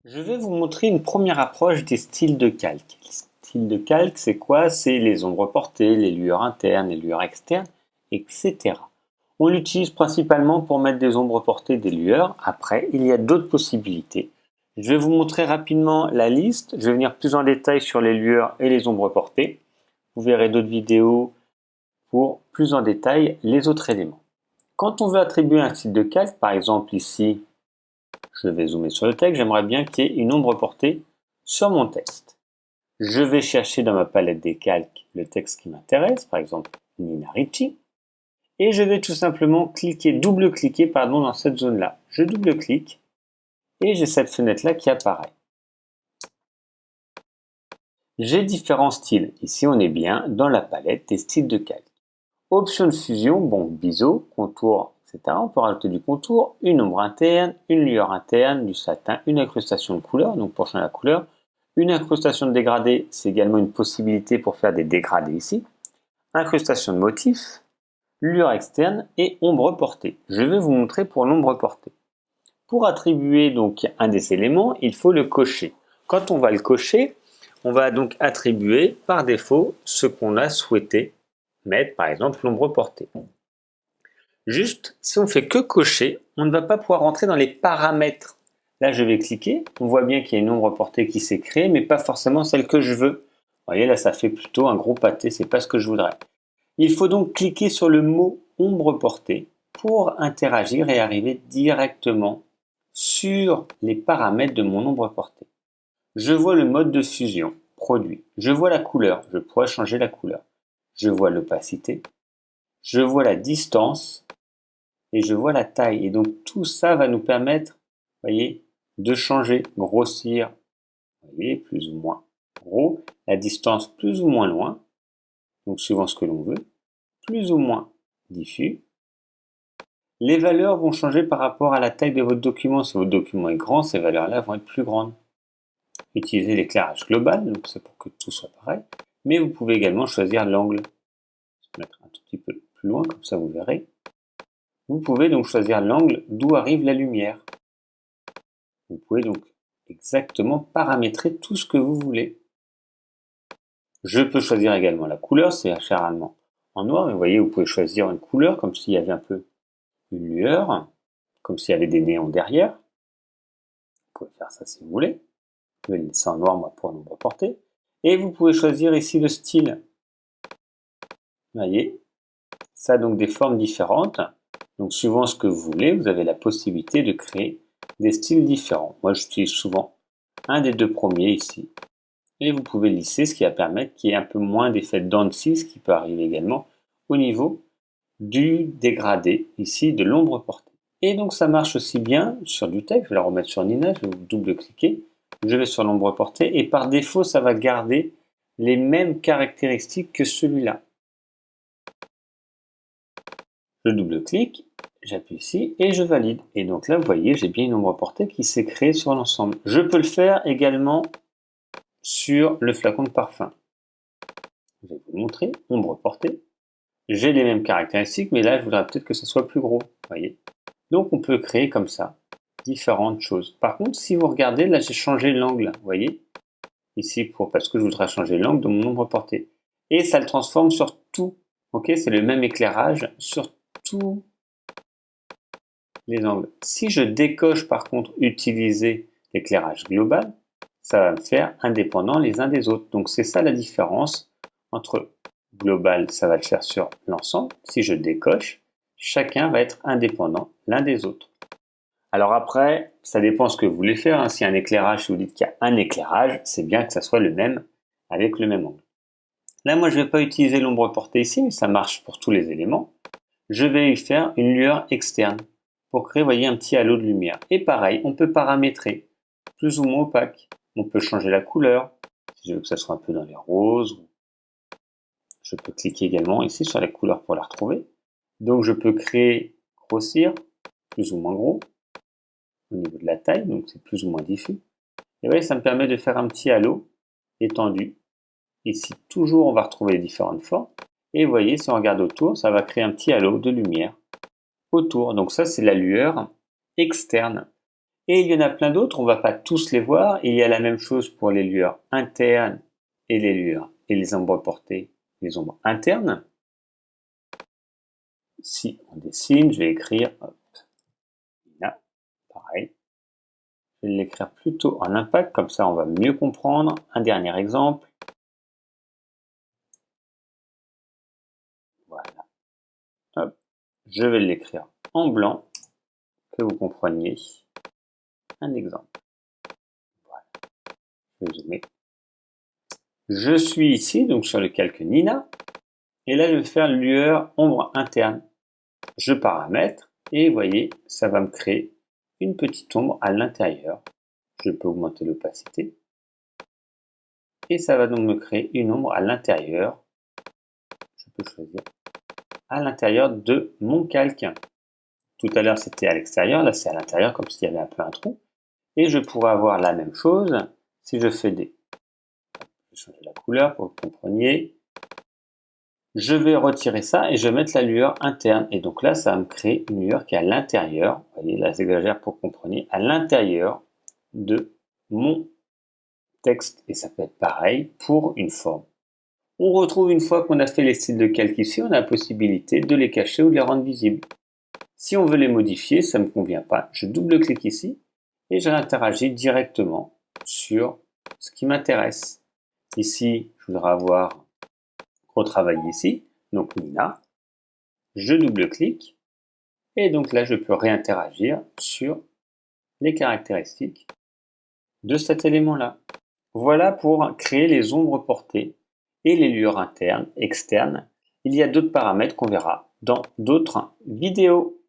Je vais vous montrer une première approche des styles de calque. Les styles de calque, c'est quoi? C'est les ombres portées, les lueurs internes, les lueurs externes, etc. On l'utilise principalement pour mettre des ombres portées, des lueurs. Après, il y a d'autres possibilités. Je vais vous montrer rapidement la liste. Je vais venir plus en détail sur les lueurs et les ombres portées. Vous verrez d'autres vidéos pour plus en détail les autres éléments. Quand on veut attribuer un style de calque, par exemple ici, je vais zoomer sur le texte, j'aimerais bien qu'il y ait une ombre portée sur mon texte. Je vais chercher dans ma palette des calques le texte qui m'intéresse, par exemple Nina Ricci, et je vais tout simplement double-cliquer dans cette zone-là. Je double-clique et j'ai cette fenêtre-là qui apparaît. J'ai différents styles. Ici, on est bien dans la palette des styles de calque. Option de fusion, biseau, contour, etc. On peut rajouter du contour, une ombre interne, une lueur interne, du satin, une incrustation de couleur, donc pour changer la couleur. Une incrustation de dégradé, c'est également une possibilité pour faire des dégradés ici. Incrustation de motifs, lueur externe et ombre portée. Je vais vous montrer pour l'ombre portée. Pour attribuer donc un des éléments, il faut le cocher. Quand on va le cocher, on va donc attribuer par défaut ce qu'on a souhaité mettre, par exemple l'ombre portée. Juste, si on fait que cocher, on ne va pas pouvoir rentrer dans les paramètres. Là, je vais cliquer, on voit bien qu'il y a une ombre portée qui s'est créée, mais pas forcément celle que je veux. Vous voyez, là, ça fait plutôt un gros pâté, c'est pas ce que je voudrais. Il faut donc cliquer sur le mot ombre portée pour interagir et arriver directement sur les paramètres de mon ombre portée. Je vois le mode de fusion, produit. Je vois la couleur, je pourrais changer la couleur. Je vois l'opacité, je vois la distance et je vois la taille. Et donc tout ça va nous permettre, voyez, de changer, grossir, voyez, plus ou moins gros, la distance plus ou moins loin, donc suivant ce que l'on veut, plus ou moins diffus. Les valeurs vont changer par rapport à la taille de votre document. Si votre document est grand, ces valeurs-là vont être plus grandes. Utilisez l'éclairage global, donc c'est pour que tout soit pareil. Mais vous pouvez également choisir l'angle. Je vais mettre un tout petit peu plus loin, comme ça vous verrez. Vous pouvez donc choisir l'angle d'où arrive la lumière. Vous pouvez donc exactement paramétrer tout ce que vous voulez. Je peux choisir également la couleur, c'est généralement en noir. Et vous voyez, vous pouvez choisir une couleur comme s'il y avait un peu une lueur, comme s'il y avait des néons derrière. Vous pouvez faire ça si vous voulez. Je vais le laisser en noir, moi, pour l'ombre portée. Et vous pouvez choisir ici le style. Vous voyez, ça a donc des formes différentes. Donc, suivant ce que vous voulez, vous avez la possibilité de créer des styles différents. Moi, j'utilise souvent un des deux premiers ici. Et vous pouvez lisser, ce qui va permettre qu'il y ait un peu moins d'effet de dents de scie, ce qui peut arriver également au niveau du dégradé, ici, de l'ombre portée. Et donc, ça marche aussi bien sur du texte. Je vais la remettre sur Nina, je vais double-cliquer. Je vais sur l'ombre portée et par défaut, ça va garder les mêmes caractéristiques que celui-là. Je double-clique, j'appuie ici et je valide. Et donc là, vous voyez, j'ai bien une ombre portée qui s'est créée sur l'ensemble. Je peux le faire également sur le flacon de parfum. Je vais vous montrer, ombre portée. J'ai les mêmes caractéristiques, mais là, je voudrais peut-être que ce soit plus gros. Vous voyez. Donc, on peut créer comme ça différentes choses. Par contre, si vous regardez, là, j'ai changé l'angle. Vous voyez. Ici, parce que je voudrais changer l'angle de mon ombre portée. Et ça le transforme sur tout. Ok, c'est le même éclairage sur tous les angles. Si je décoche par contre utiliser l'éclairage global, ça va me faire indépendant les uns des autres. Donc c'est ça la différence entre global, ça va le faire sur l'ensemble. Si je décoche, chacun va être indépendant l'un des autres. Alors après, ça dépend ce que vous voulez faire. Si un éclairage, si vous dites qu'il y a un éclairage, c'est bien que ça soit le même avec le même angle. Là, moi, je ne vais pas utiliser l'ombre portée ici, mais ça marche pour tous les éléments. Je vais y faire une lueur externe pour créer, voyez, un petit halo de lumière. Et pareil, on peut paramétrer plus ou moins opaque. On peut changer la couleur, si je veux que ça soit un peu dans les roses. Je peux cliquer également ici sur la couleur pour la retrouver. Donc, je peux créer, grossir, plus ou moins gros, au niveau de la taille, donc c'est plus ou moins diffus. Et vous voyez, ça me permet de faire un petit halo étendu. Ici, toujours, on va retrouver les différentes formes. Et vous voyez, si on regarde autour, ça va créer un petit halo de lumière autour. Donc ça, c'est la lueur externe. Et il y en a plein d'autres, on va pas tous les voir. Il y a la même chose pour les lueurs internes et les lueurs et les ombres portées, les ombres internes. Si on dessine, je vais écrire, hop, là, pareil. Je vais l'écrire plutôt en impact, comme ça on va mieux comprendre. Un dernier exemple. Voilà. Hop. Je vais l'écrire en blanc, que vous compreniez. Un exemple. Voilà. Je vais zoomer. Je suis ici, donc sur le calque Nina. Et là, je vais faire lueur ombre interne. Je paramètre et vous voyez, ça va me créer une petite ombre à l'intérieur. Je peux augmenter l'opacité. Et ça va donc me créer une ombre à l'intérieur. Je peux choisir à l'intérieur de mon calque. Tout à l'heure, c'était à l'extérieur. Là, c'est à l'intérieur, comme s'il y avait un peu un trou. Et je pourrais avoir la même chose si je fais des... Je vais changer la couleur pour que vous compreniez. Je vais retirer ça et je vais mettre la lueur interne. Et donc là, ça va me créer une lueur qui est à l'intérieur. Vous voyez, là, j'exagère pour que vous compreniez. À l'intérieur de mon texte. Et ça peut être pareil pour une forme. On retrouve une fois qu'on a fait les styles de calque ici, on a la possibilité de les cacher ou de les rendre visibles. Si on veut les modifier, ça ne me convient pas. Je double-clique ici et j'interagis directement sur ce qui m'intéresse. Ici, je voudrais avoir retravaillé ici, donc Nina. Je double-clique et donc là, je peux réinteragir sur les caractéristiques de cet élément-là. Voilà pour créer les ombres portées et les lueurs internes, externes. Il y a d'autres paramètres qu'on verra dans d'autres vidéos.